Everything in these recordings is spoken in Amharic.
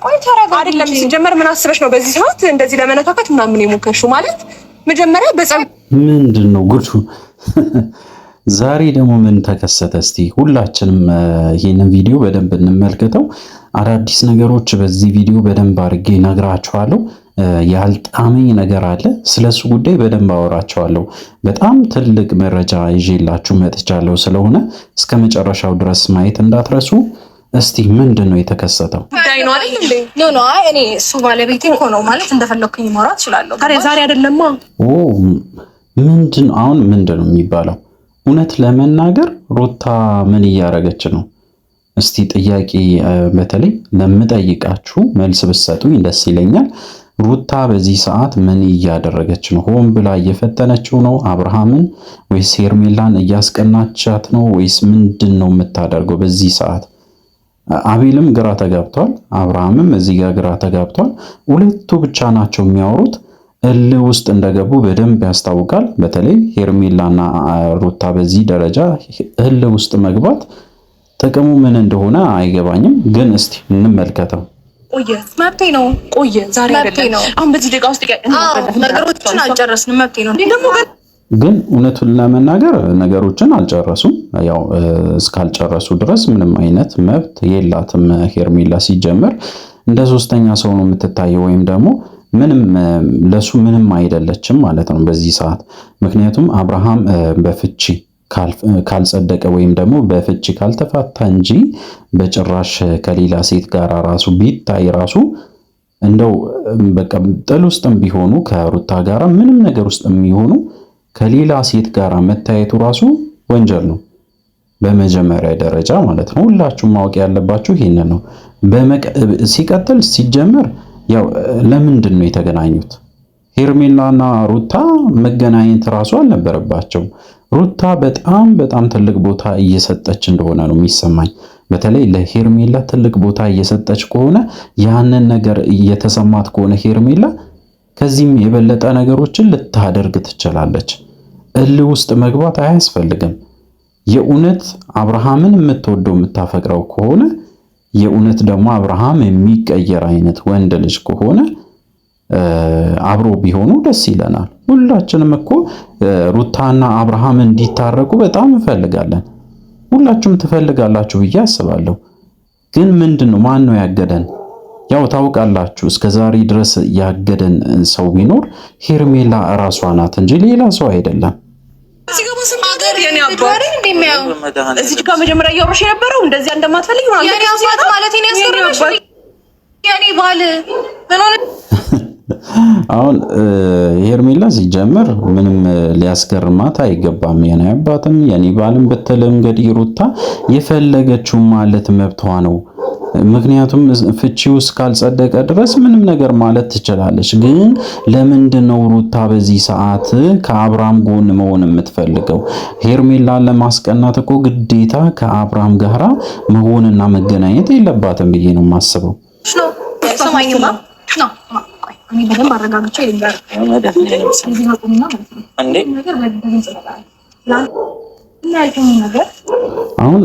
ቆይ ተረጋጋ። አይደለም ሲጀመር ምን አስበሽ ነው በዚህ ሰዓት እንደዚህ ለመነካከት ምናምን የሞከርሽው? ማለት መጀመሪያ ምንድነው ጉዱ? ዛሬ ደግሞ ምን ተከሰተ? እስቲ ሁላችንም ይሄንን ቪዲዮ በደንብ እንመልከተው። አዳዲስ ነገሮች በዚህ ቪዲዮ በደንብ አድርጌ ነግራችኋለሁ። ያልጣመኝ ነገር አለ፣ ስለሱ ጉዳይ በደንብ አወራችኋለሁ። በጣም ትልቅ መረጃ ይዤላችሁ መጥቻለሁ። ስለሆነ እስከ መጨረሻው ድረስ ማየት እንዳትረሱ። እስቲ ምንድነው የተከሰተው? ጉዳይ ነው አይደል እንዴ? ኖ እኔ እሱ ባለቤቴ እኮ ነው ማለት እንደፈለኩኝ ማውራት እችላለሁ። ዛሬ አይደለማ። ምንድነው አሁን ምንድነው የሚባለው? እውነት ለመናገር ሩታ ምን እያደረገች ነው? እስቲ ጥያቄ በተለይ ለምጠይቃችሁ መልስ ብትሰጡኝ ደስ ይለኛል። ሩታ በዚህ ሰዓት ምን እያደረገች ነው? ሆን ብላ እየፈተነችው ነው አብርሃምን? ወይስ ሄርሜላን እያስቀናቻት ነው? ወይስ ምንድነው የምታደርገው በዚህ ሰዓት? አቤልም ግራ ተጋብቷል፣ አብርሃምም እዚህ ጋር ግራ ተጋብቷል። ሁለቱ ብቻ ናቸው የሚያወሩት። እልህ ውስጥ እንደገቡ በደንብ ያስታውቃል። በተለይ ሄርሜላና ሩታ በዚህ ደረጃ እልህ ውስጥ መግባት ጥቅሙ ምን እንደሆነ አይገባኝም። ግን እስቲ እንመልከተው። ቆየ መብቴ ነው። ቆየ ዛሬ አይደለም አሁን በዚህ ደቂቃ ውስጥ ነገሮችን አልጨረስንም። መብቴ ነው ደግሞ ግን እውነቱን ለመናገር ነገሮችን አልጨረሱም። ያው እስካልጨረሱ ድረስ ምንም አይነት መብት የላትም ሄርሜላ። ሲጀመር እንደ ሶስተኛ ሰው ነው የምትታየው፣ ወይም ደግሞ ምንም ለሱ ምንም አይደለችም ማለት ነው በዚህ ሰዓት። ምክንያቱም አብርሃም በፍቺ ካልጸደቀ ወይም ደግሞ በፍቺ ካልተፋታ እንጂ በጭራሽ ከሌላ ሴት ጋር ራሱ ቢታይ ራሱ እንደው በቃ ጥል ውስጥም ቢሆኑ ከሩታ ጋራ ምንም ነገር ውስጥ የሚሆኑ ከሌላ ሴት ጋር መታየቱ ራሱ ወንጀል ነው በመጀመሪያ ደረጃ ማለት ነው። ሁላችሁም ማወቅ ያለባችሁ ይሄንን ነው። ሲቀጥል ሲጀመር ያው ለምንድን ነው የተገናኙት? ሄርሜላና ሩታ መገናኘት ራሱ አልነበረባቸው። ሩታ በጣም ትልቅ ቦታ እየሰጠች እንደሆነ ነው የሚሰማኝ። በተለይ ለሄርሜላ ትልቅ ቦታ እየሰጠች ከሆነ ያንን ነገር እየተሰማት ከሆነ ሄርሜላ ከዚህም የበለጠ ነገሮችን ልታደርግ ትችላለች። እልህ ውስጥ መግባት አያስፈልግም። የእውነት አብርሃምን የምትወደው የምታፈቅረው ከሆነ የእውነት ደግሞ አብርሃም የሚቀየር አይነት ወንድ ልጅ ከሆነ አብሮ ቢሆኑ ደስ ይለናል። ሁላችንም እኮ ሩታና አብርሃም እንዲታረቁ በጣም እንፈልጋለን። ሁላችሁም ትፈልጋላችሁ ብዬ አስባለሁ። ግን ምንድነው ማን ነው ያገደን? ያው ታውቃላችሁ እስከዛሬ ድረስ ያገደን ሰው ቢኖር ሄርሜላ እራሷ ናት እንጂ ሌላ ሰው አይደለም። እዚህ ጋር መጀመሪያ እያወራሽ የነበረው እንደዚህ እንደማትፈልግ ነው። የኔ አባት ማለት ነው ያስገርምሽ። የኔ ባል ምን ሆነ? አሁን ሄርሜላ ሲጀምር ምንም ሊያስገርማት አይገባም። የኔ አባትም የኔ ባልም ብትል እንግዲህ ሩታ የፈለገችው ማለት መብቷ ነው። ምክንያቱም ፍቺው እስካልጸደቀ ድረስ ምንም ነገር ማለት ትችላለች። ግን ለምንድነው ሩታ በዚህ ሰዓት ከአብርሃም ጎን መሆን የምትፈልገው? ሄርሜላን ለማስቀናት እኮ ግዴታ ከአብርሃም ጋራ መሆንና መገናኘት የለባትም ብዬ ነው የማስበው። አሁን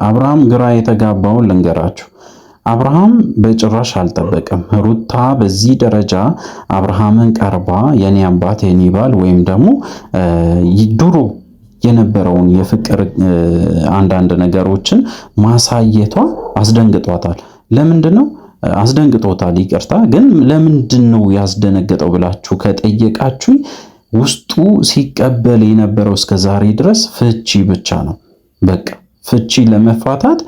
አብርሃም ግራ የተጋባውን ልንገራችሁ። አብርሃም በጭራሽ አልጠበቀም ሩታ በዚህ ደረጃ አብርሃምን ቀርባ የኔ አባት የኔ ባል ወይም ደግሞ ድሮ የነበረውን የፍቅር አንዳንድ ነገሮችን ማሳየቷ አስደንግጧታል። ለምንድነው አስደንግጦታል? ይቅርታ ግን ለምንድነው ያስደነገጠው ብላችሁ ከጠየቃችሁኝ ውስጡ ሲቀበል የነበረው እስከ ዛሬ ድረስ ፍቺ ብቻ ነው። በቃ ፍቺ ለመፋታት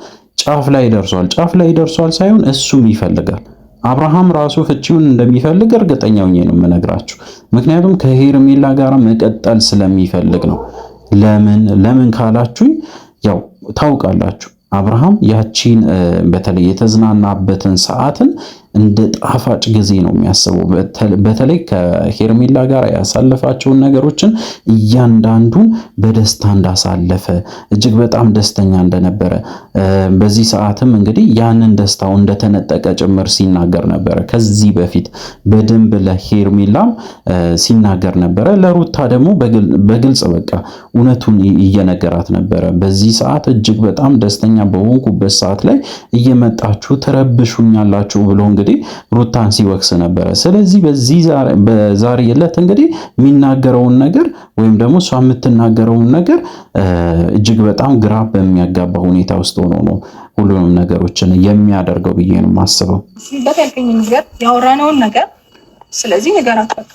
ጫፍ ላይ ደርሷል ሳይሆን እሱም ይፈልጋል። አብርሃም ራሱ ፍቺውን እንደሚፈልግ እርግጠኛ ሆኜ ነው የምነግራችሁ። ምክንያቱም ከሄርሜላ ጋር መቀጠል ስለሚፈልግ ነው። ለምን ካላችሁኝ ያው ታውቃላችሁ አብርሃም ያቺን በተለይ የተዝናናበትን ሰዓትን እንደ ጣፋጭ ጊዜ ነው የሚያስበው። በተለይ ከሄርሜላ ጋር ያሳለፋቸውን ነገሮችን እያንዳንዱን በደስታ እንዳሳለፈ እጅግ በጣም ደስተኛ እንደነበረ በዚህ ሰዓትም እንግዲህ ያንን ደስታው እንደተነጠቀ ጭምር ሲናገር ነበረ። ከዚህ በፊት በደንብ ለሄርሜላም ሲናገር ነበረ። ለሩታ ደግሞ በግልጽ በቃ እውነቱን እየነገራት ነበረ። በዚህ ሰዓት እጅግ በጣም ደስተኛ በሆንኩበት ሰዓት ላይ እየመጣችሁ ትረብሹኛላችሁ ብሎ እንግዲህ ሩታን ሲወቅስ ነበረ። ስለዚህ በዛሬ ዕለት እንግዲህ የሚናገረውን ነገር ወይም ደግሞ እሷ የምትናገረውን ነገር እጅግ በጣም ግራ በሚያጋባ ሁኔታ ውስጥ ሆኖ ነው ሁሉንም ነገሮችን የሚያደርገው ብዬ ነው የማስበው። ያልከኝ ነገር ያወራነውን ነገር ስለዚህ ነገር አትበቃ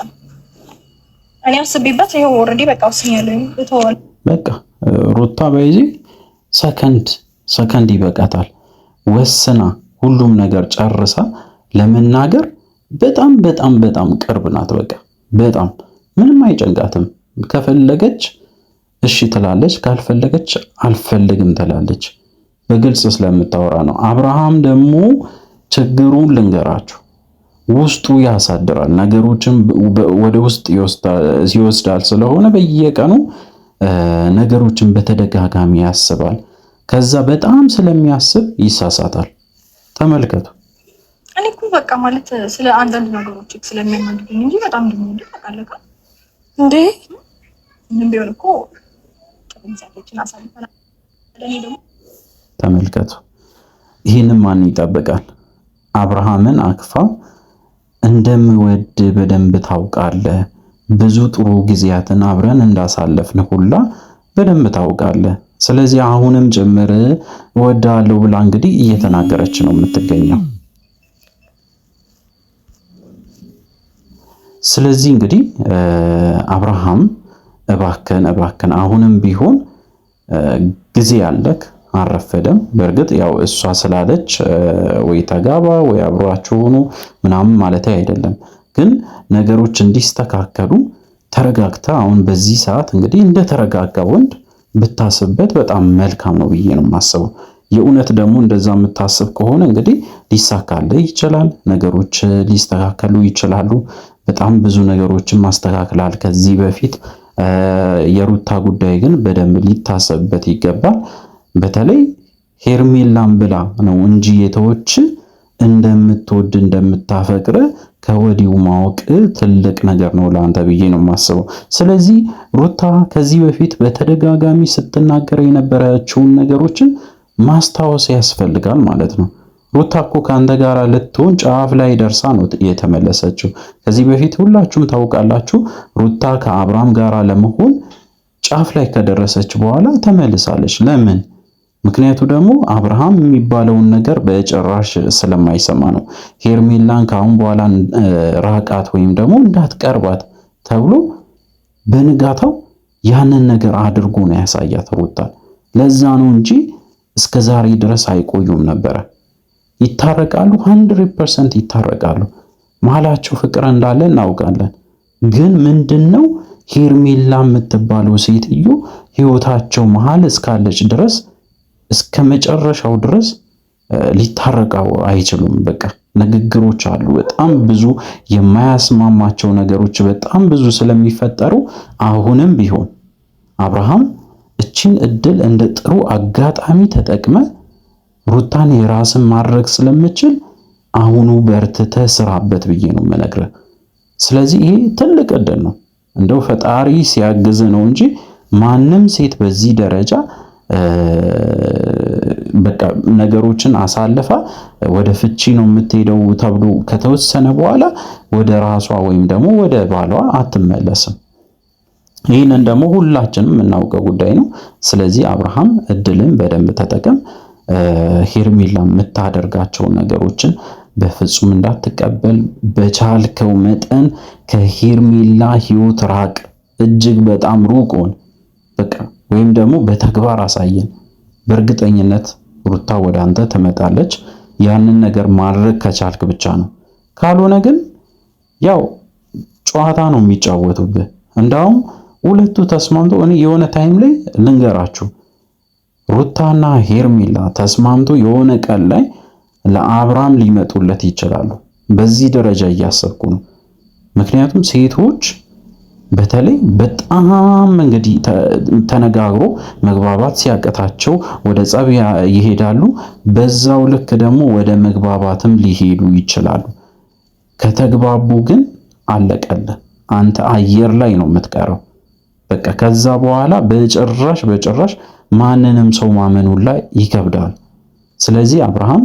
እኔ አስቤበት ይሄው ኦልሬዲ በቃ ወስኛለሁ። እተዋል በቃ ሩታ በይዚ ሰከንድ ይበቃታል። ወስና ሁሉም ነገር ጨርሳ ለመናገር በጣም በጣም በጣም ቅርብ ናት። በቃ በጣም ምንም አይጨንቃትም። ከፈለገች እሺ ትላለች፣ ካልፈለገች አልፈልግም ትላለች። በግልጽ ስለምታወራ ነው። አብርሃም ደግሞ ችግሩን ልንገራችሁ ውስጡ ያሳድራል፣ ነገሮችን ወደ ውስጥ ይወስዳል። ስለሆነ በየቀኑ ነገሮችን በተደጋጋሚ ያስባል። ከዛ በጣም ስለሚያስብ ይሳሳታል። ተመልከቱ። እኔ እኮ በቃ ማለት ስለ አንዳንድ ነገሮች ስለሚያናድዱኝ እንጂ በጣም ደሞ እንደታቃለካ እንዴ ምን ቢሆን እኮ ጥንሳቶችን አሳልፈናል። ለኔ ደግሞ ተመልከቱ። ይህንን ማን ይጠብቃል? አብርሃምን አክፋ እንደምወድ በደንብ ታውቃለህ፣ ብዙ ጥሩ ጊዜያትን አብረን እንዳሳለፍን ሁላ በደንብ ታውቃለህ። ስለዚህ አሁንም ጭምር እወዳለሁ ብላ እንግዲህ እየተናገረች ነው የምትገኘው። ስለዚህ እንግዲህ አብርሃም እባክን አሁንም ቢሆን ጊዜ ያለክ አረፈደም። በእርግጥ ያው እሷ ስላለች ወይ ተጋባ ወይ አብሯቸው ሆኑ ምናምን ማለት አይደለም፣ ግን ነገሮች እንዲስተካከሉ ተረጋግታ አሁን በዚህ ሰዓት እንግዲህ እንደተረጋጋ ወንድ ብታስብበት በጣም መልካም ነው ብዬ ነው የማስበው። የእውነት ደግሞ እንደዛ የምታስብ ከሆነ እንግዲህ ሊሳካልህ ይችላል፣ ነገሮች ሊስተካከሉ ይችላሉ። በጣም ብዙ ነገሮችን ማስተካከላል ከዚህ በፊት። የሩታ ጉዳይ ግን በደንብ ሊታሰብበት ይገባል። በተለይ ሄርሜላን ብላ ነው እንጂ የተወች እንደምትወድ እንደምታፈቅር ከወዲሁ ማወቅ ትልቅ ነገር ነው ለአንተ ብዬ ነው የማስበው። ስለዚህ ሩታ ከዚህ በፊት በተደጋጋሚ ስትናገር የነበረችውን ነገሮችን ማስታወስ ያስፈልጋል ማለት ነው። ሩታ እኮ ከአንተ ጋር ልትሆን ጫፍ ላይ ደርሳ ነው የተመለሰችው። ከዚህ በፊት ሁላችሁም ታውቃላችሁ። ሩታ ከአብርሃም ጋር ለመሆን ጫፍ ላይ ከደረሰች በኋላ ተመልሳለች። ለምን? ምክንያቱ ደግሞ አብርሃም የሚባለውን ነገር በጭራሽ ስለማይሰማ ነው። ሄርሜላን ከአሁን በኋላ ራቃት ወይም ደግሞ እንዳትቀርባት ተብሎ በንጋታው ያንን ነገር አድርጎ ነው ያሳያት ሩታ። ለዛ ነው እንጂ እስከ ዛሬ ድረስ አይቆዩም ነበረ። ይታረቃሉ፣ 100% ይታረቃሉ። መሀላቸው ፍቅር እንዳለ እናውቃለን። ግን ምንድነው ሄርሜላ የምትባለው ሴትዮ ህይወታቸው መሀል እስካለች ድረስ እስከ መጨረሻው ድረስ ሊታረቃው አይችሉም። በቃ ንግግሮች አሉ፣ በጣም ብዙ የማያስማማቸው ነገሮች በጣም ብዙ ስለሚፈጠሩ አሁንም ቢሆን አብርሃም እቺን እድል እንደ ጥሩ አጋጣሚ ተጠቅመ ሩታን የራስን ማድረግ ስለምችል አሁኑ በርትተ ስራበት ብዬ ነው የምነግርህ። ስለዚህ ይሄ ትልቅ እድል ነው። እንደው ፈጣሪ ሲያግዝ ነው እንጂ ማንም ሴት በዚህ ደረጃ በቃ ነገሮችን አሳልፋ ወደ ፍቺ ነው የምትሄደው ተብሎ ከተወሰነ በኋላ ወደ ራሷ ወይም ደግሞ ወደ ባሏ አትመለስም። ይህንን ደግሞ ሁላችንም የምናውቀው ጉዳይ ነው። ስለዚህ አብርሃም እድልን በደንብ ተጠቀም። ሄርሜላ የምታደርጋቸውን ነገሮችን በፍጹም እንዳትቀበል። በቻልከው መጠን ከሄርሜላ ህይወት ራቅ፣ እጅግ በጣም ሩቅ ሆን። በቃ ወይም ደግሞ በተግባር አሳየን። በእርግጠኝነት ሩታ ወደ አንተ ትመጣለች። ያንን ነገር ማድረግ ከቻልክ ብቻ ነው። ካልሆነ ግን ያው ጨዋታ ነው የሚጫወቱብህ። እንዳውም ሁለቱ ተስማምቶ እኔ የሆነ ታይም ላይ ልንገራችሁ፣ ሩታና ሄርሜላ ተስማምቶ የሆነ ቀን ላይ ለአብርሃም ሊመጡለት ይችላሉ። በዚህ ደረጃ እያሰብኩ ነው። ምክንያቱም ሴቶች በተለይ በጣም እንግዲህ ተነጋግሮ መግባባት ሲያቀታቸው ወደ ጸብ ይሄዳሉ። በዛው ልክ ደግሞ ወደ መግባባትም ሊሄዱ ይችላሉ። ከተግባቡ ግን አለቀለ። አንተ አየር ላይ ነው የምትቀረው። በቃ ከዛ በኋላ በጭራሽ ማንንም ሰው ማመኑ ላይ ይከብዳል። ስለዚህ አብርሃም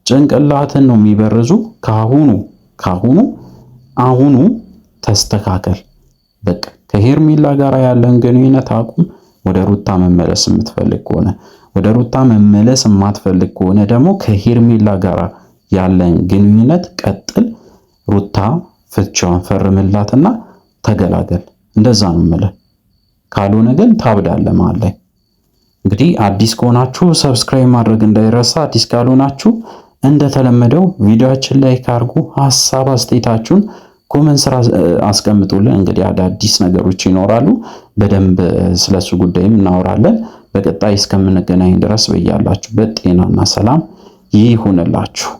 ጭንቅላትን ነው የሚበርዙ። አሁኑ ተስተካከል። በቃ ከሄርሜላ ጋር ያለን ግንኙነት አቁም። ወደ ሩታ መመለስ የምትፈልግ ከሆነ ወደ ሩታ መመለስ የማትፈልግ ከሆነ ደግሞ ከሄርሜላ ጋር ያለን ግንኙነት ቀጥል። ሩታ ፍቻዋን ፈርምላትና ተገላገል። እንደዛ ነው የምልህ። ካልሆነ ግን ታብዳለህ ማለት ላይ። እንግዲህ አዲስ ከሆናችሁ ሰብስክራይብ ማድረግ እንዳይረሳ። አዲስ ካልሆናችሁ እንደተለመደው ቪዲዮአችን ላይ ካርጉ ሐሳብ አስተያየታችሁን ኮመንት ስራ አስቀምጡልን። እንግዲህ አዳዲስ ነገሮች ይኖራሉ። በደንብ ስለሱ ጉዳይም እናወራለን። በቀጣይ እስከምንገናኝ ድረስ በያላችሁበት ጤናና ሰላም ይሁንላችሁ።